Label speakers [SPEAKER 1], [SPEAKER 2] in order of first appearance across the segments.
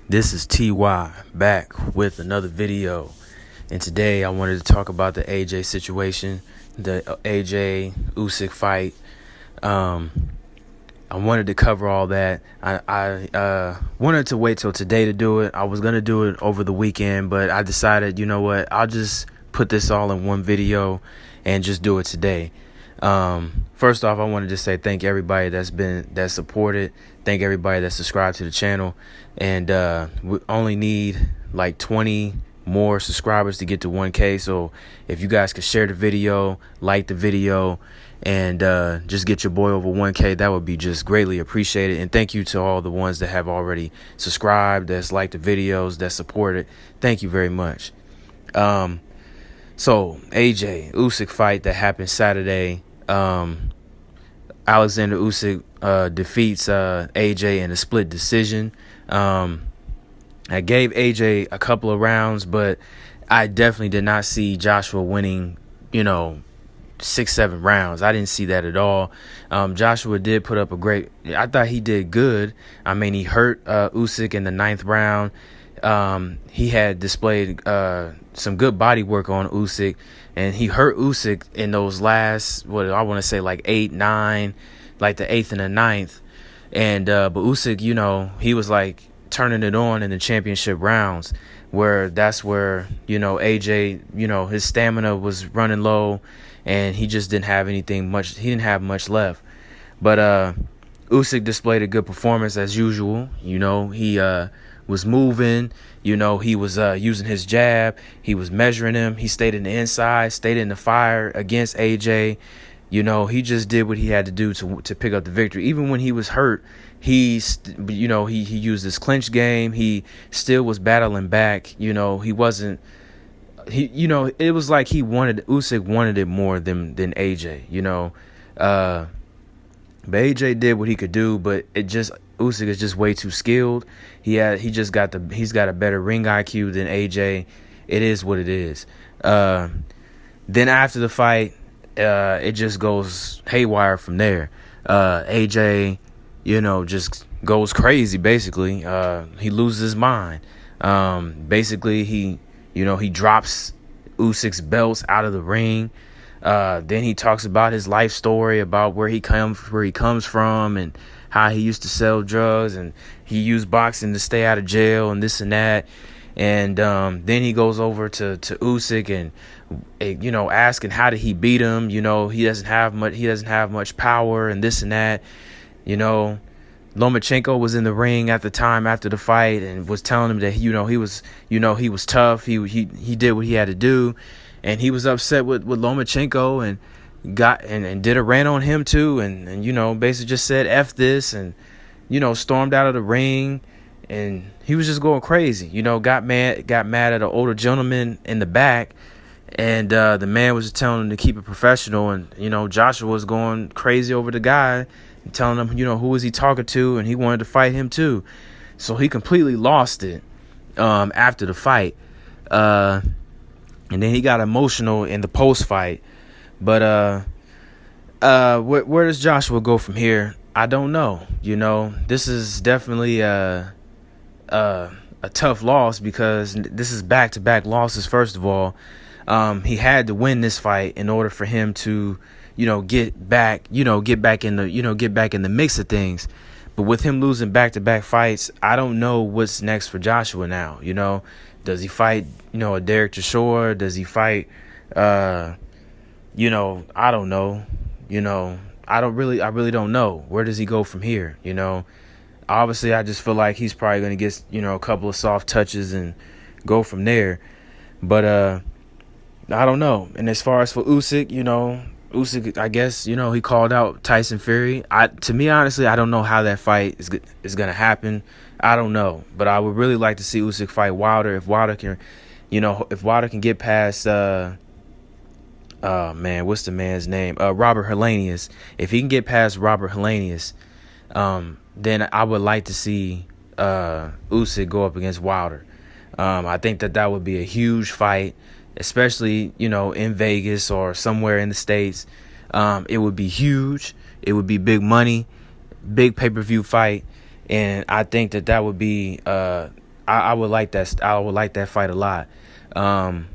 [SPEAKER 1] This is TY back with another video, and today I wanted to talk about the AJ situation, the AJ Usyk fight. I wanted to cover all that. I wanted to wait till today to do it. I was gonna do it over the weekend, but I decided, you know what, I'll just put this all in one video and just do it today. First off, I wanted to say thank everybody that's supported. Thank everybody that subscribed to the channel. And we only need like 20 more subscribers to get to 1K. So if you guys could share the video, like the video, and just get your boy over 1K, that would be just greatly appreciated. And thank you to all the ones that have already subscribed, that's liked the videos, that supported. Thank you very much. So AJ Usyk fight that happened Saturday. Alexander Usyk defeats AJ in a split decision. I gave AJ a couple of rounds, but I definitely did not see Joshua winning, 6-7 rounds. I didn't see that at all. Joshua did put up I thought he did good. I mean, he hurt Usyk in the 9th round. He had displayed some good body work on Usyk, and he hurt Usyk in those last, what I want to say, like 8, 9, like the 8th and the 9th. And but Usyk, he was like turning it on in the championship rounds, that's where AJ, his stamina was running low, and he just didn't have much. He didn't have much left. But Usyk displayed a good performance as usual. He was moving. He was using his jab. He was measuring him. He stayed in the inside, stayed in the fire against AJ. He just did what he had to do to pick up the victory. Even when he was hurt, he used his clinch game. He still was battling back. He wasn't. It was like Usyk wanted it more than AJ. But AJ did what he could do, but Usyk is just way too skilled. He's got a better ring IQ than AJ. It is what it is. Then after the fight, it just goes haywire from there. AJ, just goes crazy. Basically, he loses his mind. Basically, he drops Usyk's belts out of the ring. Then he talks about his life story, about where he comes from, and how he used to sell drugs, and he used boxing to stay out of jail, and this and that. And then he goes over to Usyk and asking how did he beat him. He doesn't have much power, and this and that. Lomachenko was in the ring at the time after the fight and was telling him that he was tough. He did what he had to do. And he was upset with Lomachenko and did a rant on him too, and basically just said F this, and stormed out of the ring, and he was just going crazy. Got mad at an older gentleman in the back, and the man was just telling him to keep it professional, and Joshua was going crazy over the guy and telling him who was he talking to, and he wanted to fight him too. So he completely lost it after the fight. And then he got emotional in the post-fight. But where does Joshua go from here? I don't know. This is definitely a tough loss, because this is back-to-back losses. First of all, he had to win this fight in order for him to, get back in the mix of things. But with him losing back-to-back fights, I don't know what's next for Joshua now. Does he fight, a Derek Chisora? Does he fight, I don't know. I really don't know. Where does he go from here? Obviously, I just feel like he's probably going to get, a couple of soft touches and go from there. But I don't know. And as far as for Usyk, Usyk, I guess, he called out Tyson Fury. To me, honestly, I don't know how that fight is going to happen. I don't know, but I would really like to see Usyk fight Wilder. If Wilder can get past, what's the man's name? Robert Helenius. If he can get past Robert Helenius, then I would like to see Usyk go up against Wilder. I think that would be a huge fight, especially in Vegas or somewhere in the States. It would be huge. It would be big money, big pay-per-view fight. And I think that would be I would like that. I would like that fight a lot. And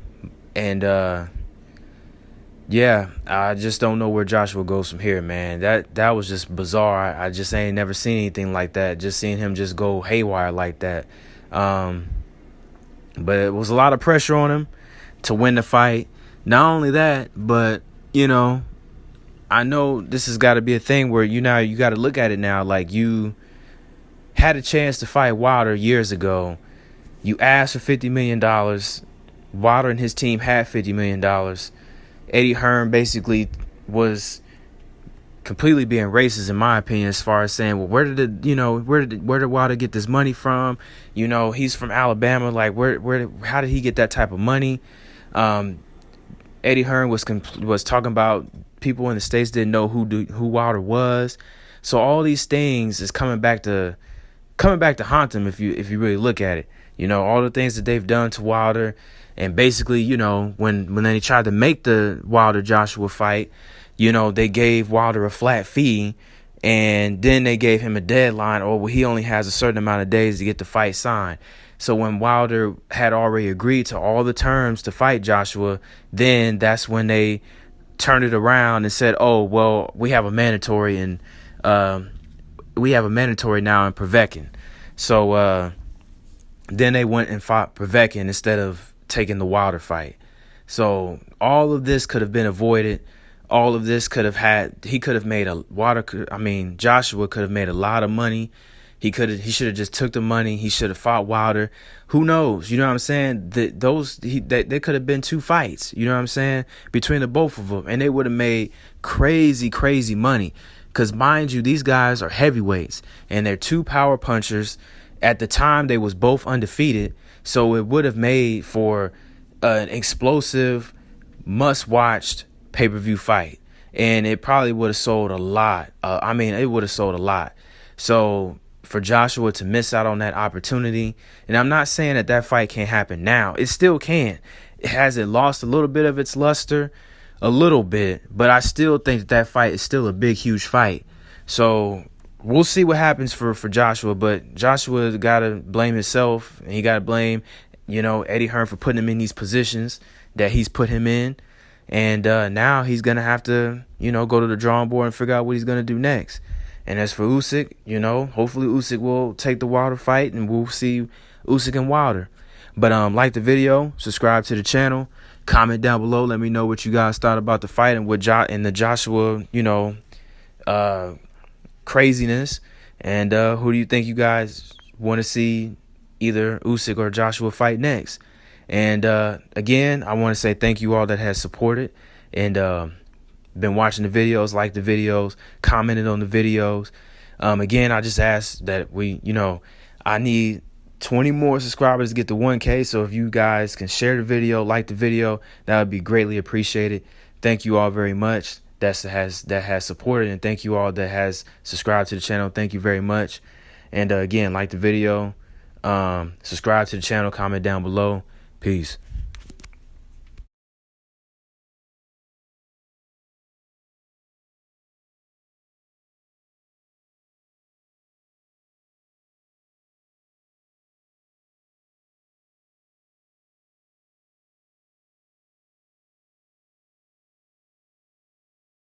[SPEAKER 1] yeah, I just don't know where Joshua goes from here, man. That was just bizarre. I just ain't never seen anything like that. Just seeing him just go haywire like that. But it was a lot of pressure on him to win the fight. Not only that, but I know this has got to be a thing where you got to look at it now. Like, you had a chance to fight Wilder years ago. You asked for $50 million. Wilder and his team had $50 million. Eddie Hearn basically was completely being racist, in my opinion, as far as saying, well, where did Wilder get this money from? He's from Alabama. Like, how did he get that type of money? Eddie Hearn was talking about people in the States didn't know who Wilder was. So all these things is coming back to haunt him if you really look at it. All the things that they've done to Wilder. And basically, when they tried to make the Wilder-Joshua fight, they gave Wilder a flat fee, and then they gave him a deadline, he only has a certain amount of days to get the fight signed. So when Wilder had already agreed to all the terms to fight Joshua, then that's when they turned it around and said, oh, well, we have a mandatory now in Povetkin. So then they went and fought Povetkin instead of taking the Wilder fight. So all of this could have been avoided. All of this Joshua could have made a lot of money. He should have just took the money. He should have fought Wilder. Who knows? You know what I'm saying? They could have been 2 fights, you know what I'm saying, between the both of them, and they would have made crazy, crazy money. Because mind you, these guys are heavyweights, and they're 2 power punchers. At the time, they was both undefeated. So it would have made for an explosive, must-watched pay-per-view fight. And it probably would have sold a lot. It would have sold a lot. So for Joshua to miss out on that opportunity, and I'm not saying that fight can't happen now. It still can. Has it lost a little bit of its luster? A little bit. But I still think that fight is still a big, huge fight. So we'll see what happens for Joshua, but Joshua got to blame himself, and he got to blame, Eddie Hearn for putting him in these positions that he's put him in. And now he's going to have to, go to the drawing board and figure out what he's going to do next. And as for Usyk, hopefully Usyk will take the Wilder fight, and we'll see Usyk and Wilder. But like the video, subscribe to the channel, comment down below, let me know what you guys thought about the fight and the Joshua, craziness, and who do you think you guys want to see either Usyk or Joshua fight next? And again, I want to say thank you all that has supported and been watching the videos, liked the videos, commented on the videos. Again, I just ask that I need 20 more subscribers to get to 1K. So if you guys can share the video, like the video, that would be greatly appreciated. Thank you all very much. That has supported, and thank you all that has subscribed to the channel. Thank you very much. And again, like the video, subscribe to the channel, comment down below. Peace.